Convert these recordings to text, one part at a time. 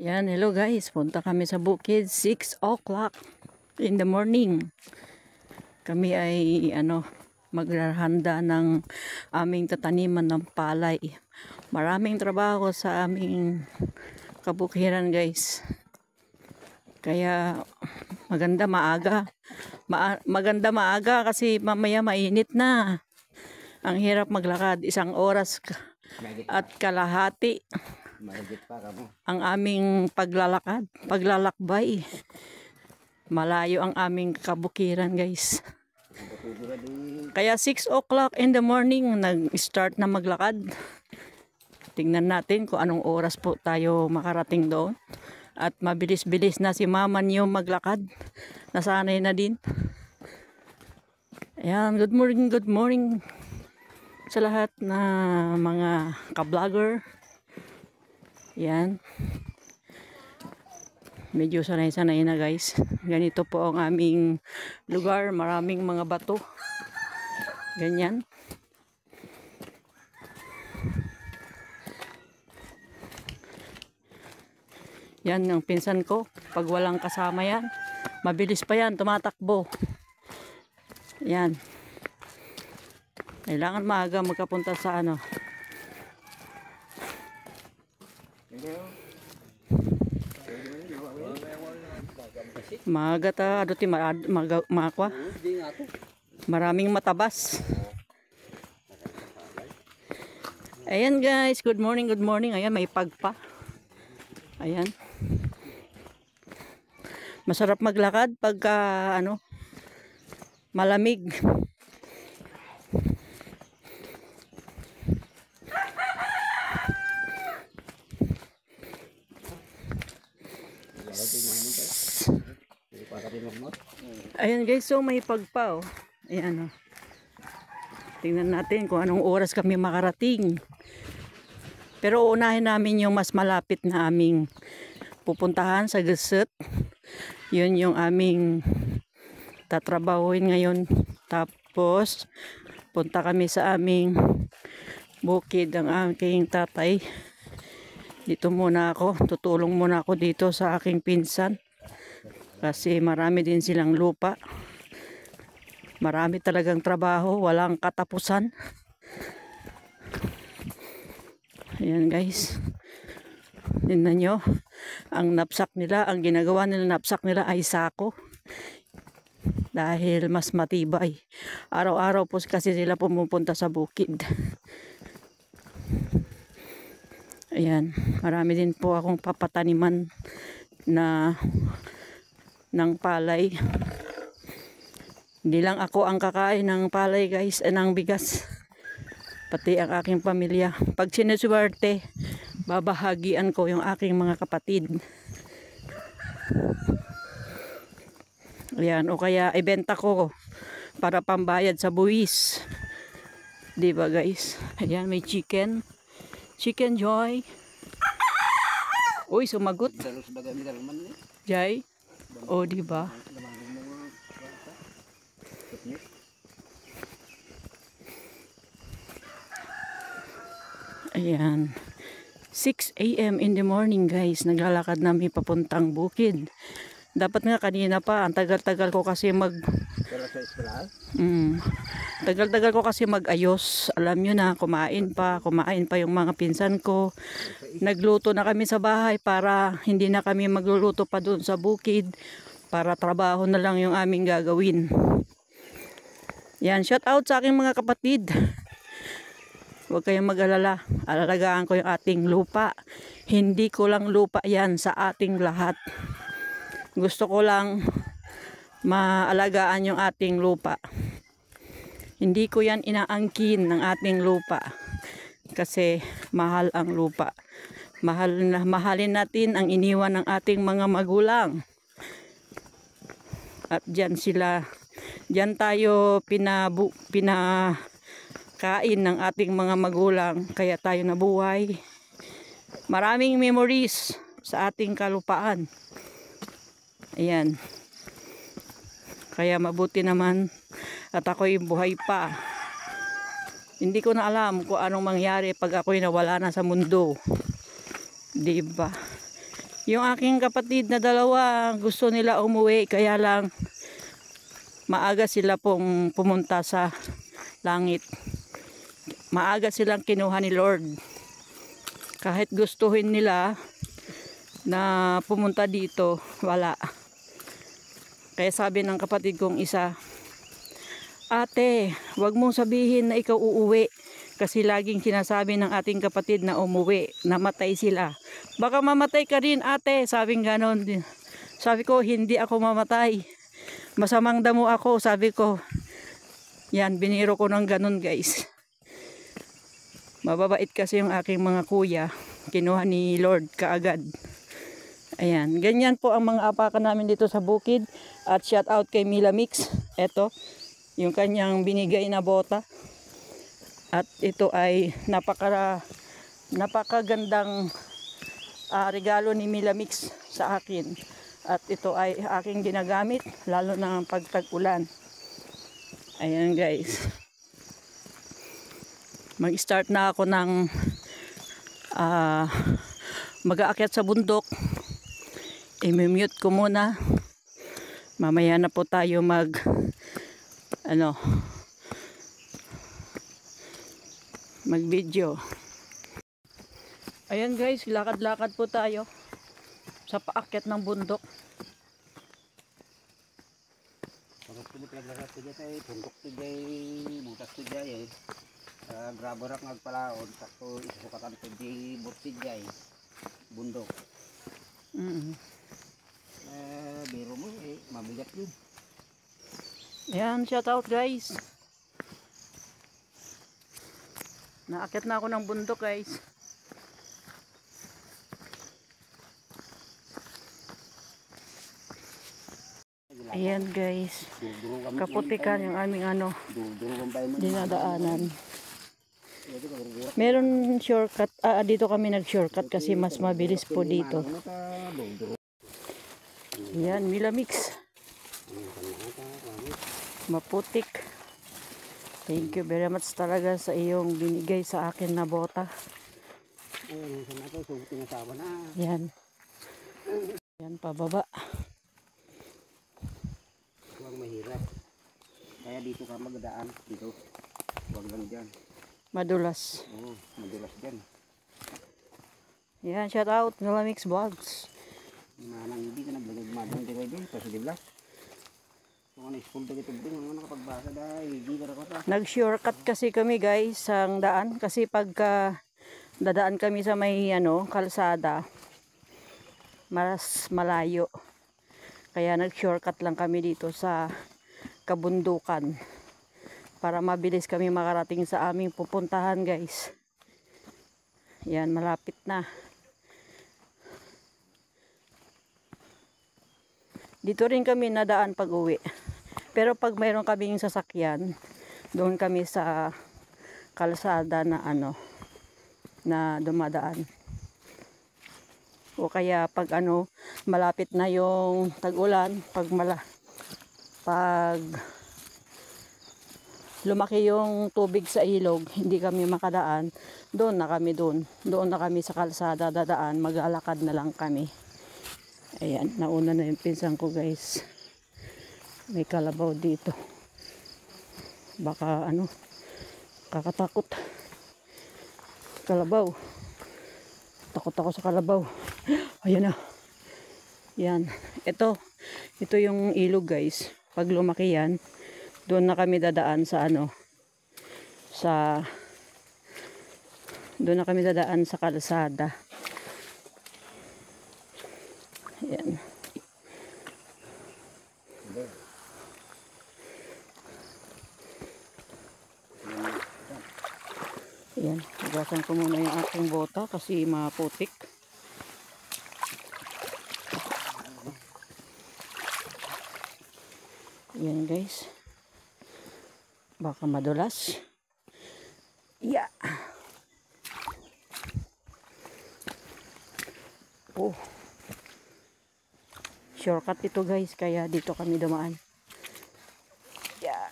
Yan, hello guys. Punta kami sa bukid. 6 o'clock in the morning. Kami ay maghahanda ng aming tataniman ng palay. Maraming trabaho sa aming kabukiran guys. Kaya maganda maaga. Maganda maaga kasi mamaya mainit na. Ang hirap maglakad. 1 oras at kalahati ang aming paglalakbay. Malayo ang aming kabukiran guys. Kaya 6 o'clock in the morning nag-start na maglakad. Tingnan natin kung anong oras po tayo makarating doon. At mabilis-bilis na si Mama niyo maglakad. Nasanay na din. Ayan, good morning sa lahat na mga ka-vlogger. Yan. Medyo sanay-sanay na guys. Ganito po ang aming lugar. Maraming mga bato. Ganyan. Yan ang pinsan ko. Pag walang kasama yan, mabilis pa yan. Tumatakbo. Yan. Kailangan maaga magkapunta sa Maga ti makwa. Maraming matabas. Ayan guys, good morning. Ayan, may pagpa. Ayan. Masarap maglakad pagka malamig. Ayan guys, so may pagpa oh. Ayan oh. Tingnan natin kung anong oras kami makarating. Pero unahin namin yung mas malapit na aming pupuntahan sa Gusut. Yun yung aming tatrabahuin ngayon. Tapos punta kami sa aming bukid ng aking tatay. Dito muna ako, tutulong muna ako dito sa aking pinsan. Kasi marami din silang lupa. Marami talagang trabaho, walang katapusan. Ayan guys. Tingnan nyo. Ang napsak nila, ang ginagawa nila napsak nila ay sako. Dahil mas matibay. Araw-araw po kasi sila pumupunta sa bukid. Ayan. Marami din po akong papataniman ng palay. Hindi lang ako ang kakain ng palay guys, ng bigas. Pati ang aking pamilya. Pag sineswerte, babahagian ko yung aking mga kapatid. Ayan, o kaya ibenta ko para pambayad sa buwis. Diba guys? Ayan, may chicken. Chicken Joy. Uy, sumagot. Jay. O, diba? Ayan. 6 a.m. in the morning guys. Naglalakad namin papuntang bukid. Dapat nga kanina pa. Ang tagal-tagal ko kasi tagal-tagal ko kasi mag-ayos. Alam nyo na, kumain pa yung mga pinsan ko. Nagluto na kami sa bahay para hindi na kami magluluto pa doon sa bukid. Para trabaho na lang yung aming gagawin. Yan, shout out sa aking mga kapatid. Huwag kayong mag-alala. Alalagaan ko yung ating lupa. Hindi ko lang lupa yan, sa ating lahat. Gusto ko lang maalagaan yung ating lupa. Hindi ko yan inaangkin ng ating lupa. Kasi mahal ang lupa. Mahalin natin ang iniwan ng ating mga magulang. At diyan tayo pinakain ng ating mga magulang. Kaya tayo nabuhay. Maraming memories sa ating kalupaan. Ayan. Kaya mabuti naman at ako'y buhay pa. Hindi ko na alam kung anong mangyari pag ako'y nawala na sa mundo. Diba? Yung aking kapatid na dalawa, gusto nila umuwi, kaya lang maaga sila pong pumunta sa langit. Maaga silang kinuha ni Lord. Kahit gustuhin nila na pumunta dito, wala. Kaya sabi ng kapatid kong isa, ate, wag mong sabihin na ikaw uuwi. Kasi laging sinasabi ng ating kapatid na umuwi, namatay sila. Baka mamatay ka rin ate, sabing ganon. Sabi ko, hindi ako mamatay. Masamang damo ako, sabi ko. Yan, biniro ko ng ganon guys. Mababait kasi yung aking mga kuya. Kinuha ni Lord kaagad. Ayan, ganyan po ang mga apakan namin dito sa bukid. At shout out kay Mila Mix. Ito, yung kanyang binigay na bota. At ito ay napakagandang regalo ni Mila Mix sa akin. At ito ay aking ginagamit lalo na pag tag-ulan. Ayan guys. Mag-start na ako ng mag-aakyat sa bundok. I-mute ko muna. Mamaya na po tayo mag-video. Ayan guys, lakad-lakad po tayo sa paakyat ng bundok. Pagkat pinaglagat ko dyan ay bundok ko dyan, butas ko dyan graborak ngagpalaon, sakto isukatan ko dyan, bursid dyan, bundok. Biro mo mabigat yun. Ayan, shout out guys. Naakyat na ako ng bundok guys. Ayan guys. Kaputikan yung aming dinadaanan. Meron shortcut. Dito kami nag-shortcut kasi mas mabilis po dito. Ayan, Mila Mix. Maputik. Thank you very much talaga sa iyong binigay sa akin na bota. Yan. Yan, pababa. Huwag mahirap. Kaya dito ka magdaan. Dito. Huwag lang dyan. Madulas. Oo, madulas dyan. Yan, shout out. Mila Mix Vlogs. Manang hindi ka naglag madang di din. Kasi di ba? Kung ano school dito din, mga nakapagbasa dahil hindi ka rakota. Nag-shortcut kasi kami guys ang daan kasi pagka dadaan kami sa may kalsada mas malayo. Kaya nag-shortcut lang kami dito sa kabundukan para mabilis kami makarating sa aming pupuntahan guys. Yan, malapit na. Dito rin kami nadaan pag uwi. Pero pag mayroon kaming sasakyan, doon kami sa kalsada na na dumadaan. O kaya pag malapit na yung tag-ulan, pag lumaki yung tubig sa ilog, hindi kami makadaan, doon na kami sa kalsada dadaan, maglalakad na lang kami. Ayan, nauna na yung pinsan ko guys. May kalabaw dito. Baka kakatakot. Kalabaw. Takot ako sa kalabaw. Ayan na. Yan. Ito yung ilog guys. Pag lumaki yan, doon na kami dadaan sa doon na kami dadaan sa kalsada. Yan. Yan, hugasan ko muna yung aking bota kasi maputik. Yan guys. Baka madulas. Yeah. Oh. Shortcut ito guys, kaya dito kami dumaan. Yeah.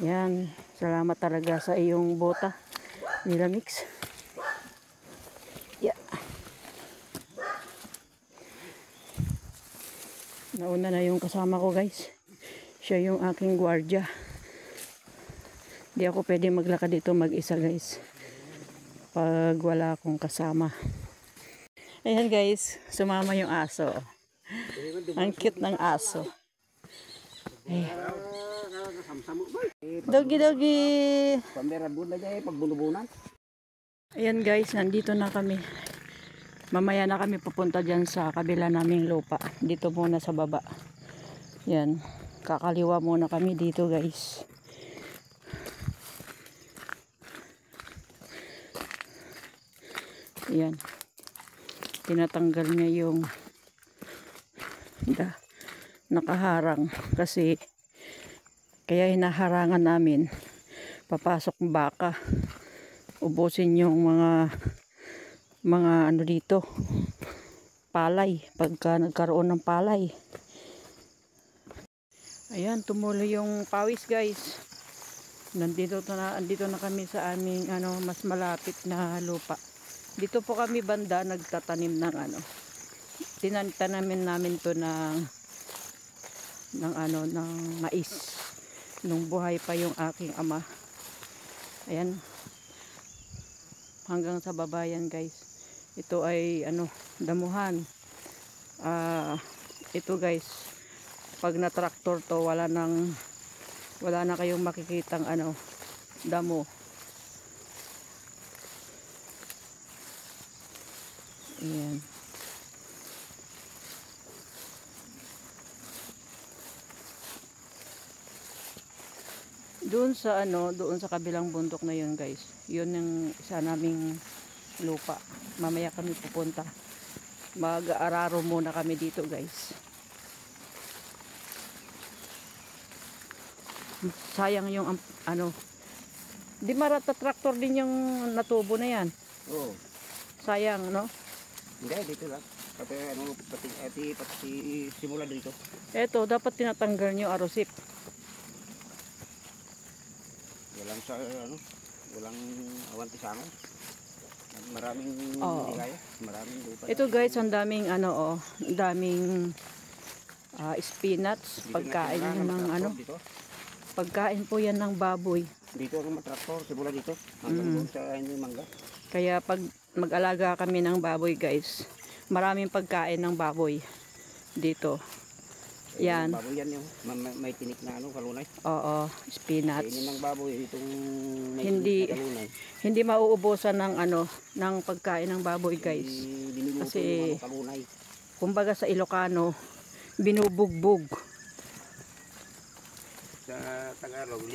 Yan, salamat talaga sa iyong bota. Nilamix. Yeah. Nauna na yung kasama ko guys. Siya yung aking gwardiya. Di ako pwede maglakad dito mag-isa guys. Pag wala akong kasama. Ayan guys, sumama yung aso. Ang cute ng aso. Ayan. Doggy doggy. Pamera doon na dyan pagbunubunan. Ayan guys, nandito na kami. Mamaya na kami pupunta dyan sa kabila naming lupa. Dito muna sa baba. Yan. Kakaliwa muna kami dito guys. Yan. Tinatanggal niya yung nakaharang kasi kaya hinaharangan namin papasok baka ubusin yung mga ano dito palay pagka nagkaroon ng palay. Ayan, tumulo yung pawis guys. Andito na kami sa aming mas malapit na lupa. Dito po kami banda nagtatanim ng tinatanamin namin to ng mais nung buhay pa yung aking ama. Ayan, hanggang sa baba yan guys. Ito ay damuhan. Ito guys, pag na traktor to wala na kayong makikitang damo. Ayan. Doon sa kabilang bundok na yun guys. Yun yung isa naming lupa. Mamaya kami pupunta. Mag-aararo muna kami dito guys. Sayang yung di marata traktor din yung natubo na yan. Oo. Sayang, no? Hindi, dito lang. Pati simula dito. Eto, dapat tinatanggal nyo arosip. Walang awanti sa amin. Maraming ligaya, maraming lupa. Ito guys, ang daming daming spinach, pagkain ng pagkain po yan ng baboy. Dito ang matraktor, simula dito hanggang doon sa mangga. Kaya pag mag-alaga kami ng baboy guys, maraming pagkain ng baboy dito. Yan. Baboy yan yung may tinik na kalunay. Oo, spinach. Kainin ng baboy itong may Hindi tinik na kalunay. Hindi mauubusan ng pagkain ng baboy guys. Kasi kalunay. Kumbaga sa Ilocano, binubugbog. Sa Tagalog,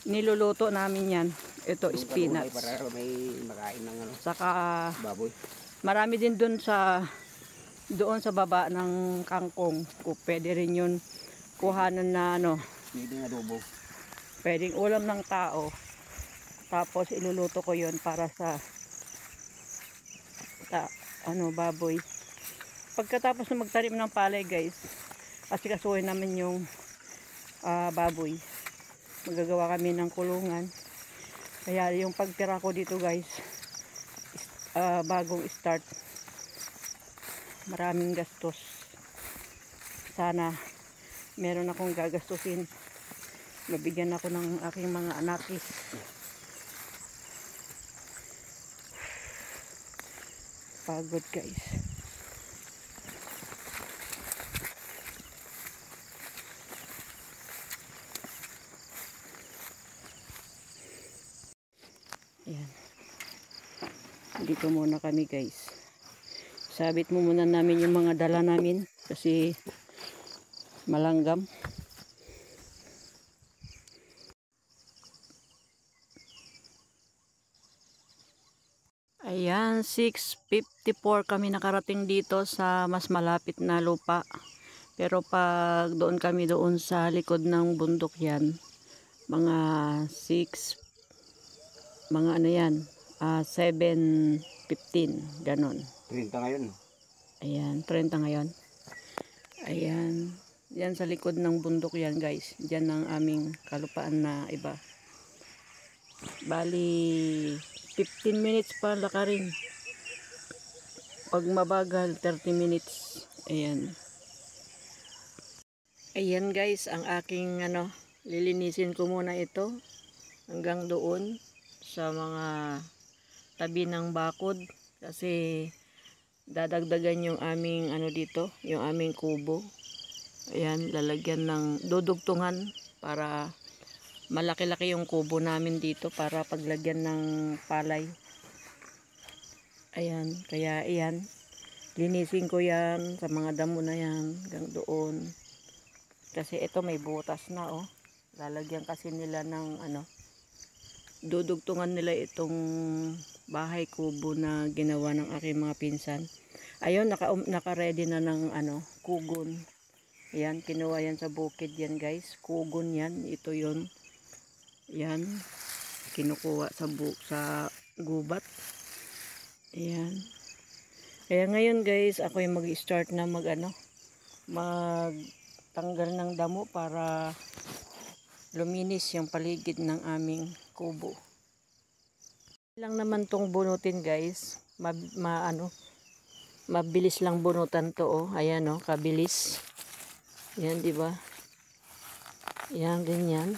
Niluluto namin yan. Ito, yung spinach. para may makain ng Saka baboy. marami din doon sa baba ng kangkong. Pwede rin yun kuhanan na Pwedeng adobo. pwedeng ulam ng tao. Tapos iluluto ko yun para sa baboy. Pagkatapos na magtanim ng palay guys, asikasuhin namin yung baboy. Magagawa kami ng kulungan. Kaya yung pagtira ko dito guys, bagong start, maraming gastos. Sana meron akong gagastusin, mabigyan ako ng aking mga anakis. Pagod guys. Ayan. Dito muna kami guys. Sabit mo muna namin yung mga dala namin kasi malanggam. Ayan, 6:54 kami nakarating dito sa mas malapit na lupa. Pero pag doon kami doon sa likod ng bundok yan, mga 7:15, ganon. 30 ngayon. Ayan, 30 ngayon. Ayan, yan sa likod ng bundok yan guys. Diyan ang aming kalupaan na iba. Bali, 15 minutes pa lakarin. Pag mabagal, 30 minutes. Ayan. Ayan guys, ang aking lilinisin ko muna ito hanggang doon sa mga tabi ng bakod kasi dadagdagan yung aming dito, yung aming kubo. Ayan, lalagyan ng dudugtungan para malaki-laki yung kubo namin dito para paglagyan ng palay. Ayan, kaya ayan, linisin ko yan sa mga damo na yan hanggang doon. Kasi ito may butas na Lalagyan kasi nila ng dudugtungan nila itong bahay kubo na ginawa ng aking mga pinsan. Ayun, naka-ready na ng kugon. Ayan, kinuha yan sa bukid yan guys. Kugon yan, ito yon. Ayan, kinukuha sa gubat. Ayan. Kaya ngayon guys, ako yung mag-start na magtanggal ng damo para luminis yung paligid ng aming kubo. Lang naman tong bunutin guys. Mabilis lang bunutan to Ayan kabilis. Yan, di ba? Yan, ganyan.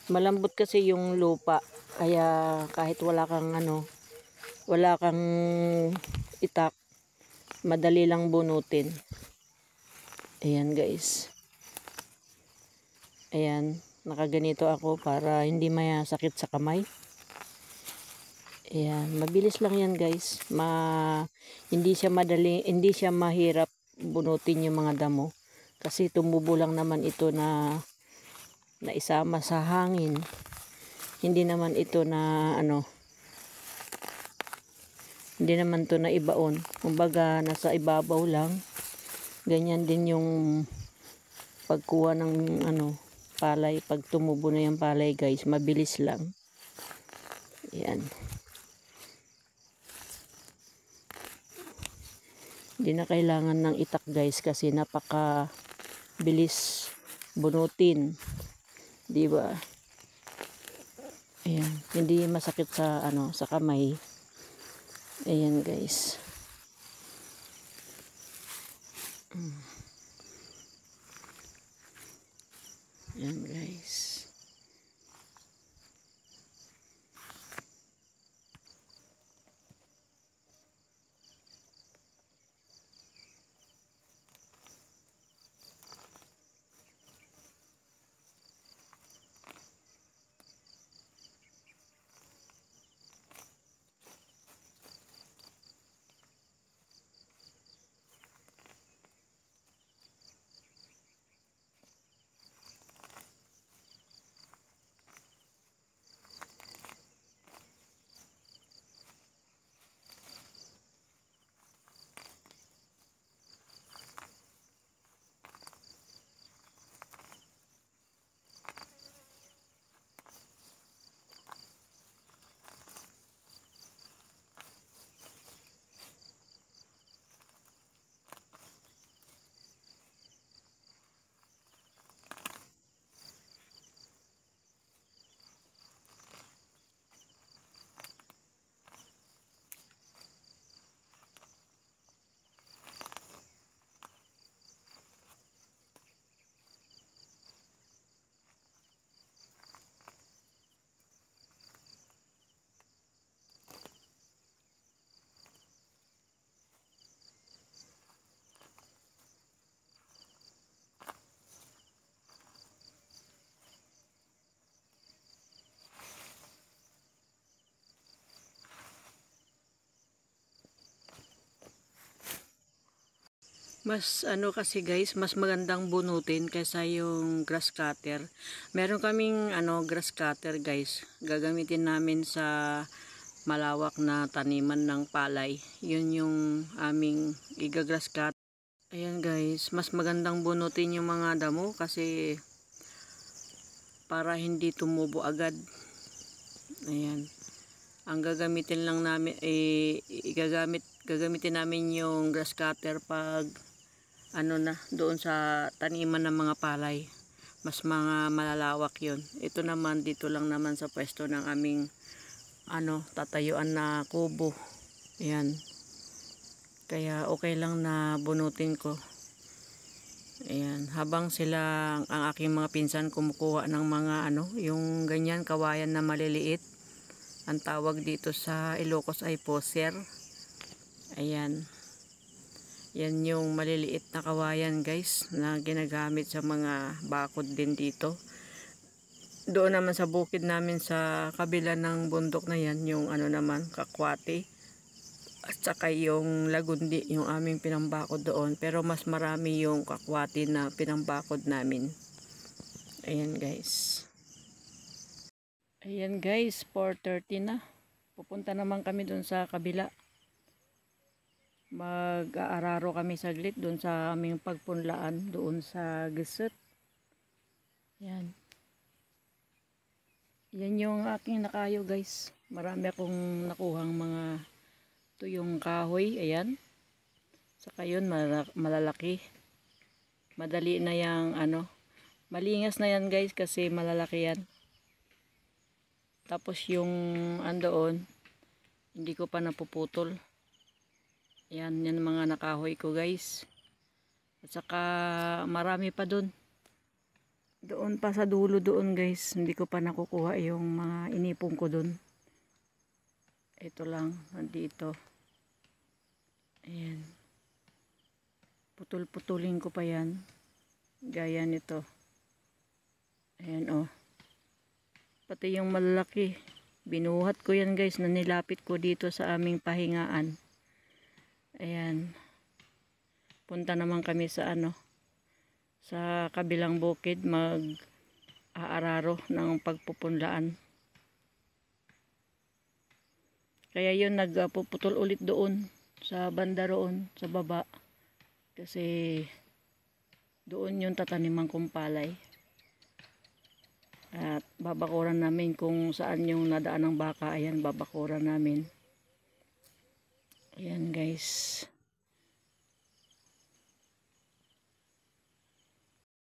Malambot kasi yung lupa. Kaya kahit wala kang itak, madali lang bunutin. Ayan guys. Ayan, nakaganito ako para hindi masakit sa kamay. Ayan, mabilis lang yan guys. Hindi siya mahirap bunutin yung mga damo. Kasi tumubo lang naman ito na isama sa hangin. Hindi naman ito hindi naman to na ibaon. Kumbaga nasa ibabaw lang. Ganyan din yung pagkuha ng palay. Pag tumubo na yung palay guys, mabilis lang. Ayan. Hindi na kailangan ng itak guys kasi napaka bilis bunutin. Di ba? Ayan, hindi masakit sa sa kamay. Ayan guys. Ayan guys. Mas kasi guys, mas magandang bunutin kaysa yung grass cutter. Meron kaming grass cutter guys. Gagamitin namin sa malawak na taniman ng palay. Yun yung aming igagrass cut. Ayan guys, mas magandang bunutin yung mga damo kasi para hindi tumubo agad. Ayan. Ang gagamitin lang namin gagamitin namin yung grass cutter pag doon sa taniman ng mga palay. Mas mga malalawak yon. Ito naman dito lang naman sa pwesto ng aming tatayuan na kubo. Ayan. Kaya okay lang na bunutin ko. Ayan, habang sila, ang aking mga pinsan kumukuha ng mga yung ganyan kawayan na maliliit. Ang tawag dito sa Ilocos ay poser. Ayan. Yan yung maliliit na kawayan guys na ginagamit sa mga bakod din dito. Doon naman sa bukid namin sa kabila ng bundok na yan, yung naman, kakwati. At saka yung lagundi, yung aming pinambakod doon. Pero mas marami yung kakwati na pinambakod namin. Ayan guys. Ayan guys, 4:30 na. Pupunta naman kami doon sa kabila. Mag-aararo kami saglit doon sa aming pagpunlaan doon sa Geset. Yan. Yan yung aking nakayo guys. Marami akong nakuhang mga tuyong kahoy. Ayan. Saka yun malalaki. Madali na yung malingas na yan guys kasi malalaki yan. Tapos yung andoon, hindi ko pa napuputol. Yan mga nakahoy ko guys. At saka marami pa doon. Doon pa sa dulo doon guys. Hindi ko pa nakukuha yung mga inipong ko doon. Ito lang. Nandito. Ayan. Putol-putulin ko pa yan. Gaya nito. Ayan oh. Pati yung malalaki. Binuhat ko yan guys na nilapit ko dito sa aming pahingaan. Ayan. Punta naman kami sa sa kabilang bukid mag-aararo ng pagpupunlaan. Kaya yun nagpuputol ulit doon sa banda roon sa baba. Kasi doon yung tatanimang kong palay. At babakuran namin kung saan yung nadaan ng baka. Ayan, babakuran namin. Ayan guys.